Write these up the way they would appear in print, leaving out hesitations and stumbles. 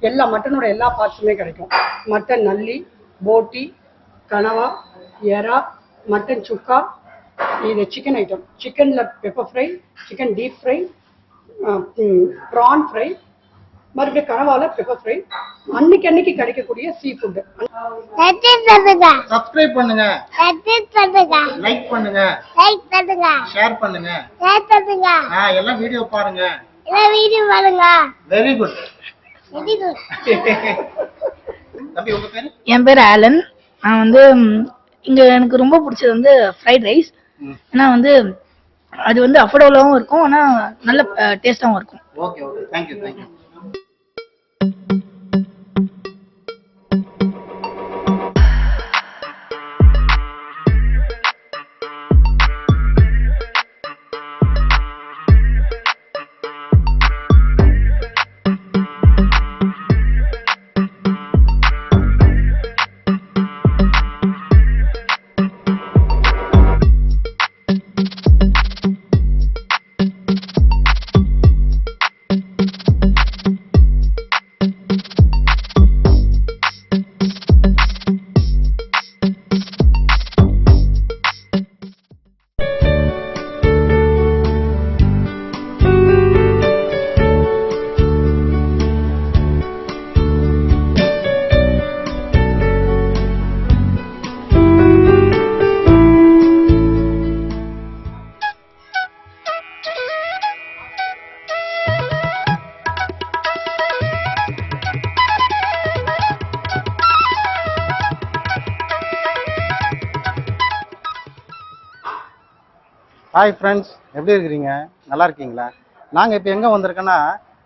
எல்லா மட்டனோட எல்லா பார்ட்ஸுமே கிடைக்கும். மட்டன் நல்லி, போட்டி, கனவா, எறா, மட்டன் சுக்கா, இது சிக்கன் ஐட்டம். சிக்கனில் pepper fry, chicken deep fry, PRAN fry, மறுபடியும் கனவால பெப்பர் ஃப்ரை, அன்னைக்கு கிடைக்கக்கூடிய சீ ஃபுட். சப்ஸ்கிரைப் பண்ணுங்க, லைக் பண்ணுங்க, ஷேர் பண்ணுங்க, எல்லாம் வீடியோ பாருங்க. Very good. தம்பி உங்க பேரு? என் பேர் ஆலன். நான் வந்து இங்க எனக்கு ரொம்ப பிடிச்சது வந்து ஃப்ரைட் ரைஸ். ஏன்னா வந்து அது வந்து அஃபோர்டபுளாகவும் இருக்கும், ஆனா நல்ல டேஸ்டாகவும் இருக்கும். Okay okay, thank you thank you. Hi friends, எப்படி இருக்கிறீங்க? நல்லா இருக்கீங்களா? நாங்கள் இப்போ எங்கே வந்திருக்கோன்னா,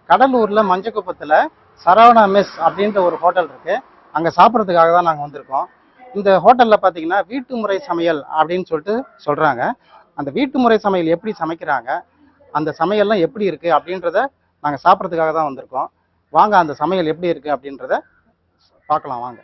கடலூரில் மஞ்சக்குப்பத்தில் சரவணா மெஸ் அப்படின்ற ஒரு ஹோட்டல் இருக்குது. அங்கே சாப்பிட்றதுக்காக தான் நாங்கள் வந்திருக்கோம். இந்த ஹோட்டலில் பார்த்தீங்கன்னா வீட்டு முறை சமையல் அப்படின்னு சொல்லிட்டு சொல்கிறாங்க. அந்த வீட்டு முறை சமையல் எப்படி சமைக்கிறாங்க, அந்த சமையல்லாம் எப்படி இருக்குது அப்படின்றத நாங்கள் சாப்பிட்றதுக்காக தான் வந்திருக்கோம். வாங்க அந்த சமையல் எப்படி இருக்குது அப்படின்றத பார்க்கலாம் வாங்க.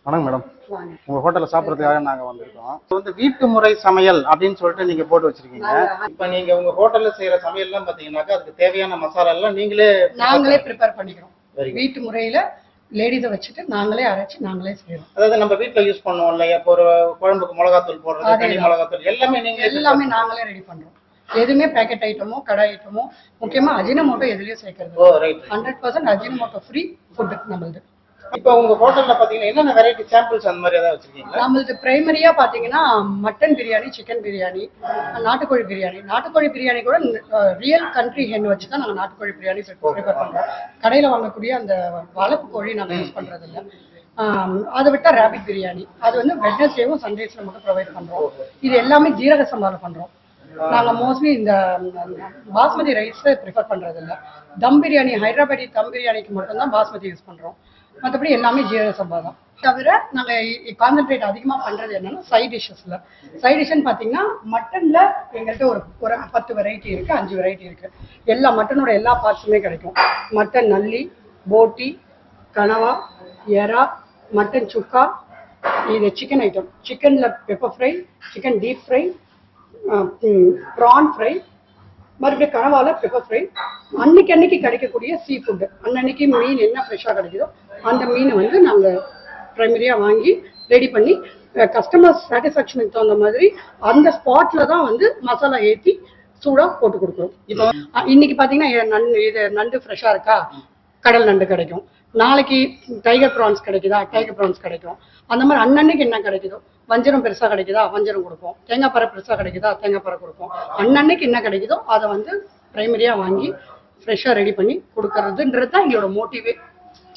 வணக்கம் மேடம், உங்க ஹோட்டல்ல சாப்பிட்றதுக்காக நாங்க வந்திருக்கோம். இப்போ வந்து வீட்டு முறை சமையல் அப்படின்னு சொல்லிட்டு நீங்க போட்டு வச்சிருக்கீங்க. இப்போ நீங்க உங்க ஹோட்டல்ல செய்யற சமையல் எல்லாம் பாத்தீங்கன்னாக்கா அதுக்கு தேவையான மசாலா எல்லாம் நாங்களே ப்ரிப்பேர் பண்ணிக்கிறோம். வீட்டு முறையில லேடிஸை வச்சுட்டு நாங்களே அரைச்சு நாங்களே செய்யறோம். அதாவது நம்ம வீட்டுல யூஸ் பண்ணுவோம் இல்லையா, இப்போ ஒரு குழம்புக்கு மிளகாத்தூள் போடுறது, தனி மிளகாத்தூள் எல்லாமே நாங்களே ரெடி பண்றோம். எதுவுமே பேக்கெட் ஐட்டமோ கடை ஐட்டமோ, முக்கியமா அஜினமோட்டோ எதுலயும் சேர்க்கறது 100% அஜினமோட்டோ ஃப்ரீ ஃபுட் நம்மளுது. இப்போ உங்க ஹோட்டல்ல பாத்தீங்கன்னா என்னென்ன வெரைட்டி சாம்பிள்ஸ் அந்த மாதிரி ஏதாவது வச்சிருக்கீங்களா? நம்மளுக்கு பிரைமரியா பாத்தீங்கன்னா மட்டன் பிரியாணி, சிக்கன் பிரியாணி, நாட்டுக்கோழி பிரியாணி. நாட்டுக்கோழி பிரியாணி கூட ரியல் கண்ட்ரி ஹென் வச்சு தான் நாங்கள் நாட்டுக்கோழி பிரியாணி ப்ரிப்பேர் பண்றோம். கடையில வாங்கக்கூடிய அந்த வளர்ப்பு கோழி நாங்கள் யூஸ் பண்றது இல்லை. அதை விட்டா ரேபிட் பிரியாணி, அது வந்து வெட்னஸ்டேவும் சண்டேஸ்ல மட்டும் ப்ரொவைட் பண்றோம். இது எல்லாமே ஜீரக சம்பால பண்றோம். நாங்க மோஸ்ட்லி இந்த பாஸ்மதி ரைஸ் ப்ரிஃபர் பண்றது இல்லை. தம் பிரியாணி, ஹைதராபாடி தம் பிரியாணிக்கு மட்டும்தான் பாஸ்மதி யூஸ் பண்றோம். மற்றபடி எல்லாமே ஜீரக சம்பா தான். தவிர நாங்கள் கான்சென்ட்ரேட் அதிகமாக பண்ணுறது என்னன்னா சைட் டிஷ்ஷஸில். சைட் டிஷ்ஷுன்னு பார்த்தீங்கன்னா மட்டனில் எங்கள்கிட்ட ஒரு 10 வெரைட்டி இருக்குது, 5 வெரைட்டி இருக்குது. எல்லா மட்டனோட எல்லா பார்ட்ஸுமே கிடைக்கும். மட்டன் நல்லி, போட்டி, கனவா, எறா, மட்டன் சுக்கா, இது சிக்கன் ஐட்டம். சிக்கனில் pepper fry, chicken deep fry, PRAN fry, மறுபடியும் கனவால பெப்பர் ஃப்ரை, அன்னைக்கு கிடைக்கக்கூடிய சீ ஃபுட்டு. அன்னன்னைக்கு மீன் என்ன ஃப்ரெஷ்ஷாக கிடைக்குதோ அந்த மீனை வந்து நாங்கள் ப்ரைமரியாக வாங்கி ரெடி பண்ணி கஸ்டமர் சாட்டிஸ்ஃபேக்ஷனுக்கு தகுந்த மாதிரி அந்த ஸ்பாட்ல தான் வந்து மசாலா ஏற்றி சூடாக போட்டு கொடுக்குறோம். இப்போ இன்னைக்கு பார்த்தீங்கன்னா இது நண்டு ஃப்ரெஷ்ஷாக இருக்கா, கடல் நண்டு கிடைக்கும். நாளைக்கு டைகர் ப்ரான்ஸ் கிடைக்குதா, டைகர் ப்ரான்ஸ் கிடைக்கும். அந்த மாதிரி அன்னன்னைக்கு என்ன கிடைக்குதோ, வஞ்சரம் பெருசாக கிடைக்குதா வஞ்சரம் கொடுப்போம், தேங்காய் பறை பெருசாக கிடைக்குதா தேங்காய் பறை கொடுப்போம். அன்னன்னைக்கு என்ன கிடைக்குதோ அதை வந்து பிரைமரியாக வாங்கி ஃப்ரெஷ்ஷாக ரெடி பண்ணி கொடுக்கறதுன்றது தான் எங்களோட மோட்டிவே.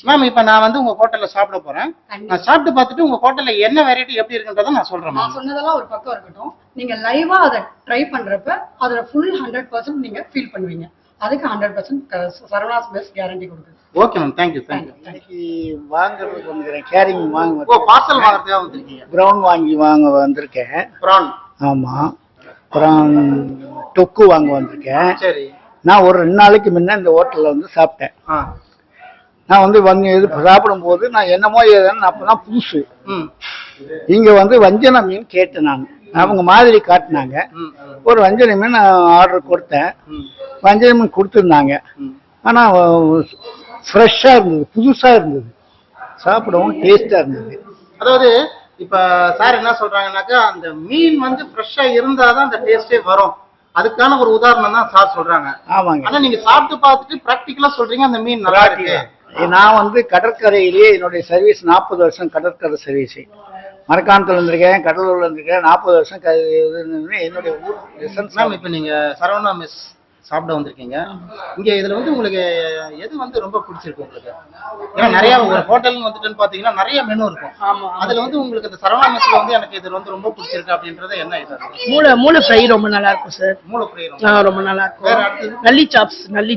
மேம், இப்போ நான் வந்து உங்க ஹோட்டல்ல சாப்பிட போறேன். நான் சாப்பிட்டு பார்த்துட்டு உங்க ஹோட்டல்ல என்ன வெரைட்டி எப்படி இருக்குன்றதை நான் சொல்றேன். நான் சொன்னதெல்லாம் ஒரு பக்கம் இருக்கட்டும், நீங்க லைவா அதை ட்ரை பண்றப்ப அதோட ஃபுல் 100% நீங்க ஃபீல் பண்ணுவீங்க. அதுக்கு 100% சரவணாஸ் மெஸ் கேரண்டி கொடுக்குது. Okay ma'am, thank you thank you. இன்னைக்கு வாங்குறதுக்கு வந்துக்கிறேன், கேரிங் வாங்க. பார்சல் வாங்குறதுக்காக வந்திருக்கீங்க? ப்ரௌன் வாங்க வந்திருக்கேன். ப்ரான்? ஆமா, ப்ரான் தொக்கு வாங்க வந்திருக்கேன். சரி. நான் ஒரு 2 நாளைக்கு முன்ன இந்த ஹோட்டல்ல வந்து சாப்பிட்டேன். நான் வந்து இது சாப்பிடும்போது நான் என்னமோ ஏதுன்னு அப்பதான் புதுசு. இங்க வந்து வஞ்சன மீன் கேட்டேன் நான். அவங்க மாதிரி காட்டினாங்க. ஒரு வஞ்சன மீன் ஆர்டர் கொடுத்தேன். வஞ்சன மீன் கொடுத்துருந்தாங்க. ஆனா ஃப்ரெஷ்ஷா இருந்தது, புதுசா இருந்தது, சாப்பிடவும் டேஸ்டா இருந்தது. அதாவது இப்ப சார் என்ன சொல்றாங்கன்னாக்கா, அந்த மீன் வந்து ஃப்ரெஷ்ஷா இருந்தாதான் அந்த டேஸ்டே வரும். அதுக்கான ஒரு உதாரணம் தான் சார் சொல்றாங்க. ஆமாங்க. ஆனா நீங்க சாப்பிட்டு பார்த்துட்டு பிராக்டிகலா சொல்றீங்க அந்த மீன் நல்லா இருக்கு. நான் வந்து கடற்கரையிலேயே என்னுடைய சர்வீஸ் 40 வருஷம் கடற்கரை சர்வீஸ். மரக்காணத்துல இருந்திருக்கேன், கடலூர்ல இருந்திருக்கேன். 40 வருஷம் என்னுடைய ஊர். இப்ப நீங்க சரவணா மெஸ் சாப்பிட வந்திருக்கீங்க. இங்க இதுல வந்து உங்களுக்கு எது வந்து ரொம்ப பிடிச்சிருக்கு உங்களுக்கு? ஏன்னா நிறைய ஒரு ஹோட்டல்னு வந்துட்டுன்னு பாத்தீங்கன்னா நிறைய மெனு இருக்கும். அதுல வந்து உங்களுக்கு இந்த சரவணா மெஸ்ல வந்து எனக்கு இது வந்து ரொம்ப பிடிச்சிருக்கு அப்படின்றது என்ன இது? மூளை ஃப்ரை ரொம்ப நல்லா இருக்கும் சார். மூளை ஃப்ரை ரொம்ப நல்லா இருக்கும். நல்லி சாப்ஸ் நல்லா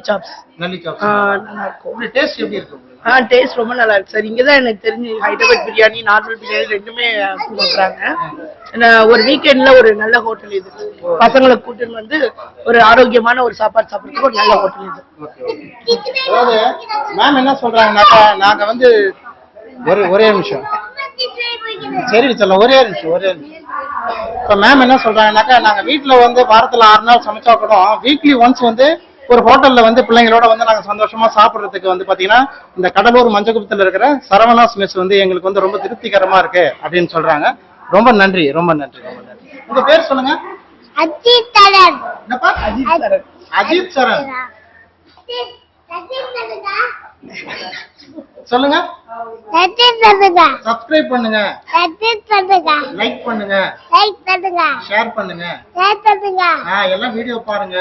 இருக்கும். டேஸ்ட் எப்படி இருக்கும்? டேஸ்ட் ரொம்ப நல்லா இருக்கு சார். இங்கதான் எனக்கு தெரிஞ்சு ஹைதராபாத் பிரியாணி, நார்மல் பிரியாணி ரெண்டுமே கொடுக்குறாங்க. ஒரு வீக்கெண்ட்ல ஒரு நல்ல ஹோட்டல் இது. பசங்களை கூட்டிட்டு வந்து ஒரு ஆரோக்கியமான ஒரு சாப்பாடு சாப்பிடுறதுக்கு ஒரு நல்ல ஹோட்டல் இது. அதாவது மேம் என்ன சொல்றாங்கன்னாக்கா, நாங்க வந்து ஒரே நிமிஷம் சரி சொல்ல ஒரே நிமிஷம். இப்ப மேம் என்ன சொல்றாங்கன்னாக்கா, நாங்க வீட்டுல வந்து வாரத்துல 6 நாள் சமைச்சா கூட வீக்லி ஒன்ஸ் வந்து ஒரு ஹோட்டல்ல வந்து பிள்ளைங்களோட வந்து நாங்க சந்தோஷமா சாப்பிடுறதுக்கு வந்து பாத்தீங்கன்னா இந்த கடலூர் மஞ்சக்குப்பத்துல இருக்கிற சரவணாஸ் மெஸ் வந்து எங்களுக்கு வந்து ரொம்ப திருப்திகரமா இருக்கு அப்படின்னு சொல்றாங்க. ரொம்ப நன்றி. உங்க பேர் சொல்லுங்க. அஜித் சரண். சொல்லுங்க. சப்ஸ்கிரைப் பண்ணுங்க, லைக் பண்ணுங்க, ஷேர் பண்ணுங்க, எல்லாம் வீடியோ பாருங்க.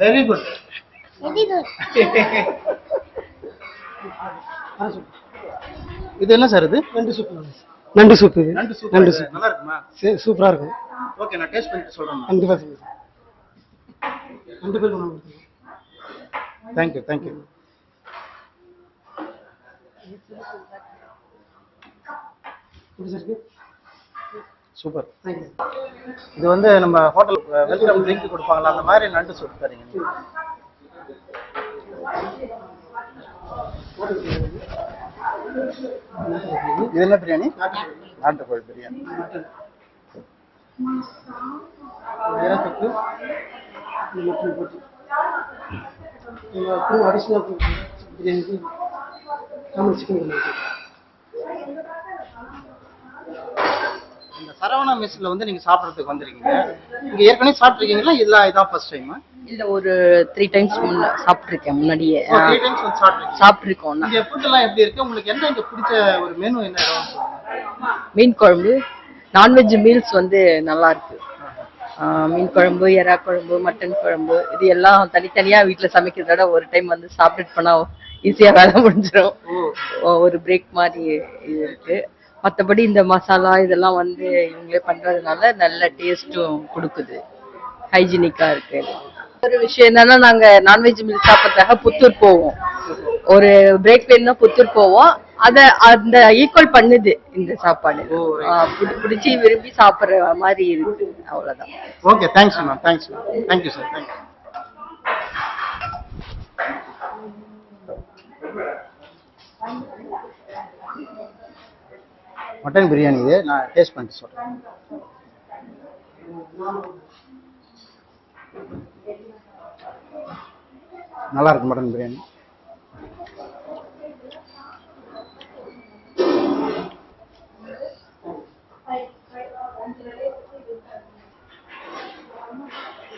Very good. இது என்ன சார்? இது நண்டு சூப்பு. நல்லா இருக்குமா? சூப்பரா இருக்கும். ஓகே, நான் டேஸ்ட் பண்ணிட்டு சொல்றேன். கண்டிப்பா சொல்லுங்க. தேங்க்யூ. சூப்பர். இது வந்து நம்ம ஹோட்டல் வெல்கம் ட்ரிங்க் கொடுப்பாங்களா, அந்த மாதிரி நண்டு சூப் தரீங்க. இது என்ன பிரியாணி? நாட்டுக்கோழி பிரியாணி. இந்த சரவணா மெஸ்ல வந்து நீங்க சாப்பிடறதுக்கு வந்திருக்கீங்க. இங்க ஏற்கனவே சாப்பிட்டுருக்கீங்களா? இதான் ஃபர்ஸ்ட் டைமா? இல்ல, ஒரு 3 டைம்ஸ் சாப்பிட்டுருக்கேன். முன்னாடியே 3 டைம்ஸ் வந்து சாப்பிட்டுருக்கோம். இங்க ஃபுட் எல்லாம் எப்படி இருக்கு? உங்களுக்கு என்ன இங்க பிடிச்ச ஒரு மெனு என்ன? மீன் குழம்பு, நான்வெஜ் மீல்ஸ் வந்து நல்லா இருக்கு. மீன் குழம்பு, எறா குழம்பு, மட்டன் குழம்பு, இது எல்லாம் தனித்தனியா வீட்டுல சமைக்கிறதோட ஒரு டைம் வந்து சாப்பிட்டு போனா ஈஸியா வேலை முடிஞ்சிடும். ஒரு பிரேக் மாதிரி இது இருக்கு. மற்றபடி இந்த மசாலா இதெல்லாம் வந்து இவங்களே பண்றதுனால நல்ல டேஸ்டும் கொடுக்குது, ஹைஜீனிக்கா இருக்கு. ஒரு விஷயம் என்னன்னா, நாங்க நான்வெஜ் மீல் சாப்பிட்றதுக்காக புத்தூர் போவோம். ஒரு பிரேக் வேணும்னா புத்தூர் போவோம். அந்த ஈக்குவல் பண்ணுது இந்த சாப்பாடு. பிடிச்சி விரும்பி சாப்பிடுற மாதிரி இருக்கு. அவ்வளவுதான். Okay, thanks ma'am. Thank you sir. Mutton biryani இது நான் டேஸ்ட் பண்ணிட்டு சொல்றேன். நல்லா இருக்கு மட்டன் பிரியாணி.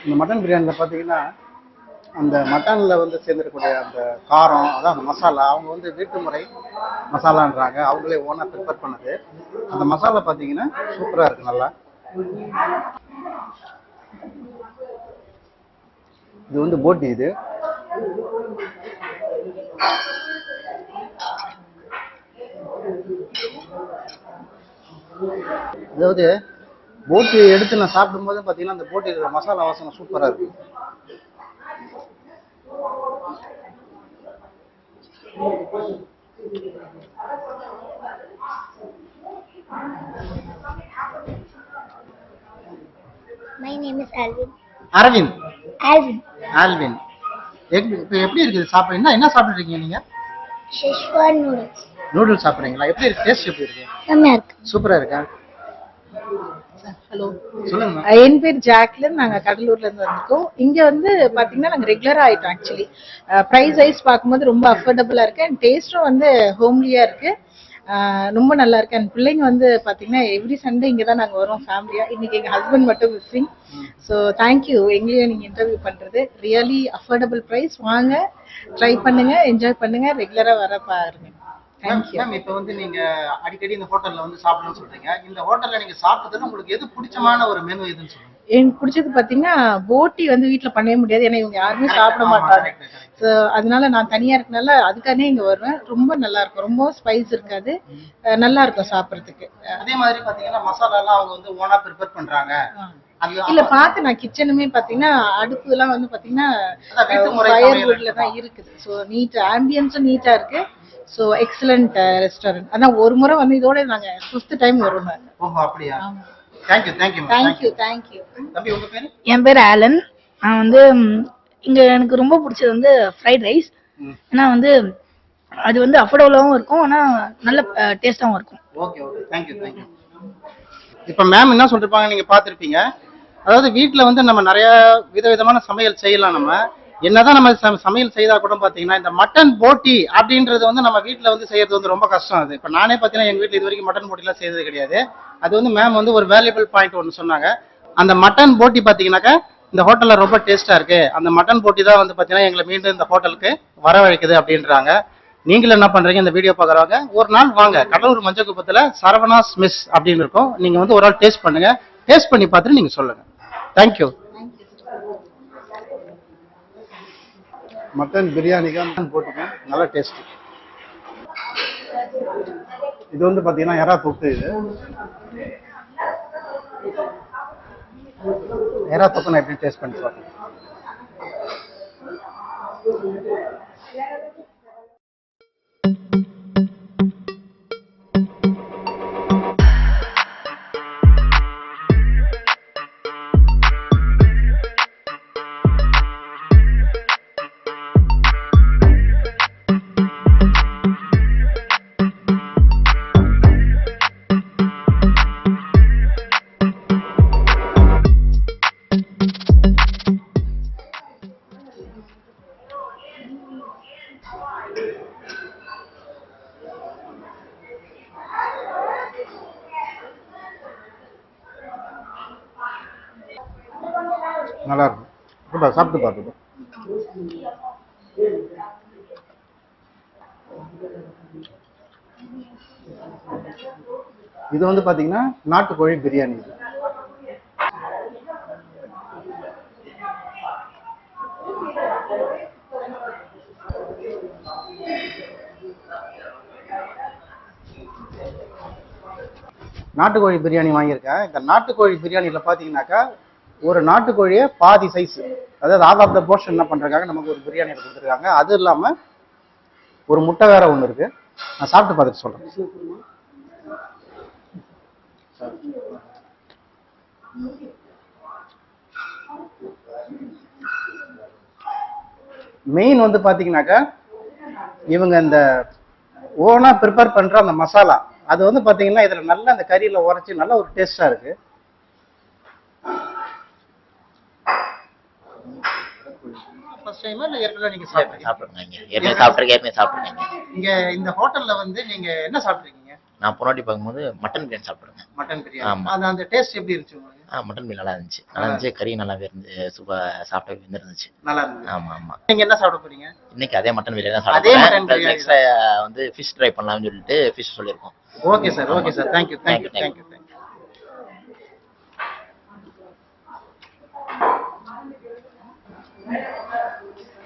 இந்த மட்டன் பிரியாணியில் பார்த்தீங்கன்னா, அந்த மட்டனில் வந்து சேர்ந்துருக்கக்கூடிய அந்த காரம், அதான் அந்த மசாலா, அவங்க வந்து வீட்டு முறை மசாலான்றாங்க, அவங்களே ஓனாக ப்ரிப்பேர் பண்ணது. அந்த மசாலா பார்த்தீங்கன்னா சூப்பராக இருக்குது. நல்லா இது வந்து போட்டி. இது அதாவது போட்டி எடுத்து நான் சாப்பிடும்போது பார்த்தீங்கன்னா அந்த போட்டியோட மசாலா வாசனை சூப்பராக இருக்கு. My name is Alvin. Aravind. Alvin. Alvin. இப்போ எப்படி இருக்குது சாப்பிட என்ன சாப்பிட்டுருக்கீங்க நீங்க? Schezwan noodles. நூடுல்ஸ் சாப்பிட்றீங்களா? எப்படி இருக்கு? டேஸ்ட் எப்படி இருக்கு? செம்மையா இருக்கு. சூப்பரா இருக்கா? ஹலோ, சொல்லுங்க. என் பேர் ஜாக்லின். நாங்க கடலூர்ல இருந்து வந்திருக்கோம். இங்க வந்து பாத்தீங்கன்னா நாங்க ரெகுலரா ஆயிட்டோம். ஆக்சுவலி பிரைஸ் வைஸ் பார்க்கும்போது ரொம்ப அஃபோர்டபுளா இருக்கு அண்ட் டேஸ்டும் வந்து ஹோம்லியா இருக்கு. ரொம்ப நல்லா இருக்கு. அண்ட் பிள்ளைங்க வந்து பாத்தீங்கன்னா எவ்ரி சண்டே இங்க தான் நாங்க வரோம் ஃபேமிலியா. இன்னைக்கு எங்க ஹஸ்பண்ட் மட்டும் மிஸ்ஸிங். ஸோ தேங்க்யூ எங்களையும் நீங்க இன்டர்வியூ பண்றது. Really affordable price. வாங்க, ட்ரை பண்ணுங்க, என்ஜாய் பண்ணுங்க, ரெகுலரா வர பாருங்க. மேம் இப்போ வந்து நீங்க அடிக்கடி இந்த ஹோட்டல்ல வந்து சாப்பிடணும்னு சொல்றீங்க. இந்த ஹோட்டல்ல நீங்க சாப்பிட்டதுல உங்களுக்கு எது பிடிச்சமான ஒரு மெனு எதுன்னு சொல்லுங்க. எனக்கு பிடிச்சது பாத்தீங்கன்னா போட்டி வந்து வீட்டுல பண்ணவே முடியாது. ஏன்னா இவங்க யாருமே சாப்பிட மாட்டாங்க. அதனால நான் தனியா இருக்கனால அதுக்கானே இங்க வருவேன். ரொம்ப நல்லா இருக்கும். ரொம்ப ஸ்பைஸ் இருக்காது, நல்லா இருக்கும் சாப்பிடறதுக்கு. அதே மாதிரி பாத்தீங்கன்னா மசாலா எல்லாம் அவங்க வந்து ஓனா ப்ரிப்பேர் பண்றாங்க. இல்ல பாத்து நான் கிச்சனுமே பாத்தீங்கன்னா அடுப்பு எல்லாம் வந்து பாத்தீங்கன்னா ஃபயர்வுட்ல தான் இருக்குது. ஸோ நீட் ஆம்பியன்ஸும் நீட்டா இருக்கு. So excellent restaurant. அதான் ஒரு முறை வந்து இதோட நாங்க 5th டைம் வருவோம். ஓஹோ, அப்படியா? Thank you thank you thank you thank you. தம்பி உங்க பேரு? என் பேர் ஆலன். நான் வந்து இங்க எனக்கு ரொம்ப பிடிச்சது வந்து ஃப்ரைட் ரைஸ். ஏன்னா வந்து அது வந்து அஃபோர்டபுளாகவும் இருக்கும், ஆனா நல்ல டேஸ்டாகவும் இருக்கும். Okay okay, thank you thank you. இப்போ மேம் என்ன சொல்லிருப்பாங்க நீங்க பார்த்துருப்பீங்க. அதாவது வீட்டில் வந்து நம்ம நிறைய விதவிதமான சமையல் செய்யலாம். நம்ம என்னதான் நம்ம சமையல் செய்தா கூட பார்த்தீங்கன்னா இந்த மட்டன் போட்டி அப்படின்றது வந்து நம்ம வீட்டில் வந்து செய்யறது வந்து ரொம்ப கஷ்டம். அது இப்போ நானே பார்த்தீங்கன்னா எங்கள் வீட்டில் இது வரைக்கும் மட்டன் போட்டிலாம் செய்தது கிடையாது. அது வந்து மேம் வந்து ஒரு வேல்யூபிள் பாயிண்ட் ஒன்று சொன்னாங்க. அந்த மட்டன் போட்டி பார்த்தீங்கன்னாக்கா இந்த ஹோட்டலில் ரொம்ப டேஸ்ட்டாக இருக்கு. அந்த மட்டன் போட்டி தான் வந்து பார்த்தீங்கன்னா எங்களை மீண்டும் இந்த ஹோட்டலுக்கு வரவழைக்குது அப்படின்றாங்க. நீங்களும் என்ன பண்றீங்க? இந்த வீடியோ பார்க்குறவங்க ஒரு நாள் வாங்க, கடலூர் மஞ்சக்குப்பத்தில் சரவணாஸ் மிஸ் அப்படின்னு இருக்கும். நீங்க வந்து ஒரு நாள் டேஸ்ட் பண்ணுங்க. டேஸ்ட் பண்ணி பார்த்துட்டு நீங்க சொல்லுங்க. தேங்க்யூ. மட்டன் பிரியாணிக்கு போட்டுக்கேன், நல்ல டேஸ்ட். இது வந்து பாத்தீங்கன்னா எறா தொக்கு. இது எறா தொக்கு நான் எப்படி டேஸ்ட் பண்ணி பார்க்கேன். நல்லா இருக்கும். சாப்பிட்டு பார்த்துட்டு இது வந்து பாத்தீங்கன்னா நாட்டுக்கோழி பிரியாணி. இது நாட்டுக்கோழி பிரியாணி வாங்கியிருக்கேன். இந்த நாட்டுக்கோழி பிரியாணியில் பார்த்தீங்கன்னாக்கா ஒரு நாட்டுக்கோழியை பாதி சைஸ், அதாவது ஆஃப் ஆஃப் த போர்ஷன் என்ன பண்ணுறாங்க நமக்கு ஒரு பிரியாணியில் கொடுத்துருக்காங்க. அது இல்லாமல் ஒரு முட்டை வேற ஒன்று இருக்கு. நான் சாப்பிட்டு பார்த்துட்டு சொல்கிறேன். மெயின் வந்து பார்த்தீங்கன்னாக்கா இவங்க இந்த ஓனா ப்ரிப்பேர் பண்ணுற அந்த மசாலா அது வந்து பார்த்தீங்கன்னா இதில் நல்லா அந்த கறியில் உரைச்சி நல்ல ஒரு டேஸ்டாக இருக்கு. ஃபர்ஸ்ட் டைமா இல்ல ஏற்கனவே நீங்க சாப்பிட்டுருக்கீங்க? ஏற்கனவே சாப்பிட்டுருக்கீங்க. இங்க இந்த ஹோட்டல்ல வந்து நீங்க என்ன சாப்பிட்டுருக்கீங்க? நான் போனாட்டி பார்க்கும்போது மட்டன் பிரியாணி சாப்பிட்டுருக்கேன். மட்டன் பிரியாணி அந்த டேஸ்ட் எப்படி இருந்துச்சு உங்களுக்கு? மட்டன் பிரியாணி நல்லா இருந்துச்சு. நல்லா இருந்துச்சு. கறி நல்லாவே இருந்து சூப்பர் சாப்பிட்டா இருந்துச்சு. நல்லா இருந்துச்சு. ஆமா ஆமா. நீங்க என்ன சாப்பிட போறீங்க? இன்னைக்கு அதே மட்டன் பிரியாணி தான் சாப்பிடுறேன். எக்ஸ்ட்ரா வந்து ஃபிஷ் ட்ரை பண்ணலாம்னு சொல்லிட்டு ஃபிஷ் சொல்லியிருக்கோம். Okay sir, okay sir. Thank you thank you thank you.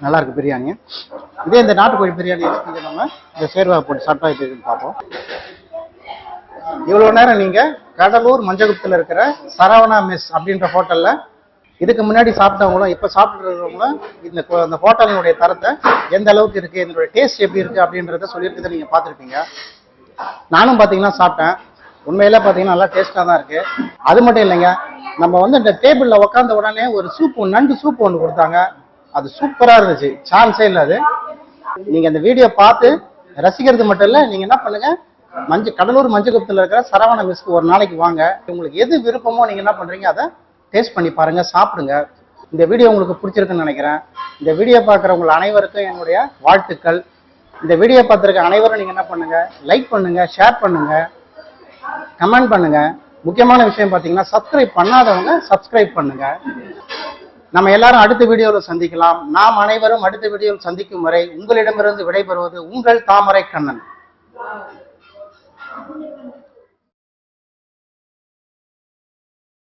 நல்லா இருக்கு பிரியாணி. இதே இந்த நாட்டுக்கோழி பிரியாணி நம்ம இந்த சேர்வா போட்டு சாப்பிட்டா எப்படி பார்ப்போம். இவ்வளவு நேரம் நீங்க கடலூர் மஞ்சகுப்தில் இருக்கிற சரவணா மெஸ் அப்படின்ற ஹோட்டல்ல இதுக்கு முன்னாடி சாப்பிட்டவங்களும் இப்ப சாப்பிட்டுறவங்களும் இந்த ஹோட்டலினுடைய தரத்தை எந்த அளவுக்கு இருக்கு, இதனுடைய டேஸ்ட் எப்படி இருக்கு அப்படின்றத சொல்லியிருக்கிறத நீங்க பார்த்துருப்பீங்க. நானும் பாத்தீங்கன்னா சாப்பிட்டேன். உண்மையில பாத்தீங்கன்னா நல்லா டேஸ்டா தான் இருக்கு. அது மட்டும் இல்லைங்க, நம்ம வந்து இந்த டேபிள்ல உட்காந்த உடனே ஒரு சூப், நண்டு சூப் ஒன்று கொடுத்தாங்க. அது சூப்பரா இருந்துச்சு, சான்ஸே இல்லை. அது நீங்க அந்த வீடியோ பார்த்து ரசிக்கிறது மட்டும் இல்ல, நீங்க என்ன பண்ணுங்க, கடலூர் மஞ்சக்குப்பத்தில் இருக்கிற சரவண மெஸ்க்கு ஒரு நாளைக்கு வாங்க. உங்களுக்கு எது விருப்பமோ நீங்க என்ன பண்றீங்க அதை டேஸ்ட் பண்ணி பாருங்க, சாப்பிடுங்க. இந்த வீடியோ உங்களுக்கு பிடிச்சிருக்குன்னு நினைக்கிறேன். இந்த வீடியோ பார்க்குறவங்க அனைவருக்கும் என்னுடைய வாழ்த்துக்கள். இந்த வீடியோ பார்த்துருக்க அனைவரும் நீங்க என்ன பண்ணுங்க, லைக் பண்ணுங்க, ஷேர் பண்ணுங்க, கமெண்ட் பண்ணுங்க. முக்கியமான விஷயம் பார்த்தீங்கன்னா சப்ஸ்கிரைப் பண்ணாதவங்க சப்ஸ்கிரைப் பண்ணுங்க. நம்ம எல்லாரும் அடுத்த வீடியோவில் சந்திக்கலாம். நாம் அனைவரும் அடுத்த வீடியோவில் சந்திக்கும் வரை உங்களிடமிருந்து விடைபெறுவது உங்கள் தாமரை கண்ணன்.